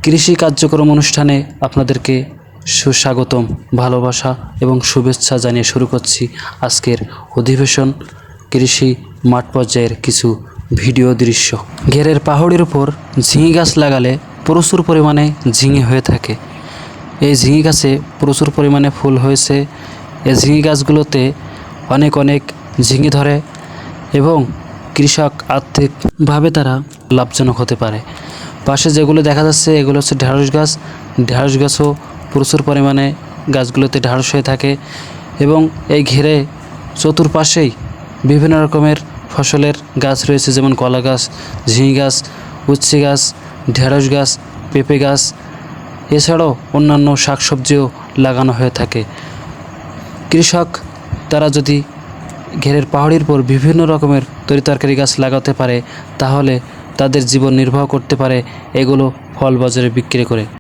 কৃষি কার্যক্রম অনুষ্ঠানে আপনাদেরকে সুস্বাগতম, ভালোবাসা এবং শুভেচ্ছা জানিয়ে শুরু করছি আজকের অধিবেশন। কৃষি মাঠ পর্যায়ের কিছু ভিডিও দৃশ্য। ঘেরের পাহাড়ের উপর ঝিঙে গাছ লাগালে প্রচুর পরিমাণে ঝিঙে হয়ে থাকে। এই ঝিঙে গাছে প্রচুর পরিমাণে ফুল হয়েছে। এই ঝিঙে গাছগুলোতে অনেক ঝিঙে ধরে এবং কৃষক আর্থিকভাবে তারা লাভজনক হতে পারে। পাশে যেগুলো দেখা যাচ্ছে এগুলো হচ্ছে ঢেঁড়স গাছ। ঢেঁড়স গাছও প্রচুর পরিমাণে গাছগুলোতে ঢেঁড়স হয়ে থাকে এবং এই ঘিরে চতুর্পাশেই বিভিন্ন রকমের ফসলের গাছ রয়েছে, যেমন কলা গাছ, ঝিঙে গাছ, উচ্ছে গাছ, ঢেঁড়স গাছ, পেঁপে গাছ, এছাড়াও অন্যান্য শাকসবজিও লাগানো হয়ে থাকে। কৃষক তারা যদি ঘেরের পাহাড়ের উপর বিভিন্ন রকমের তরিতরকারি গাছ লাগাতে পারে তাহলে তাদের জীবন নির্বাহ করতে পারে এগুলো ফল বাজারে বিক্রি করে।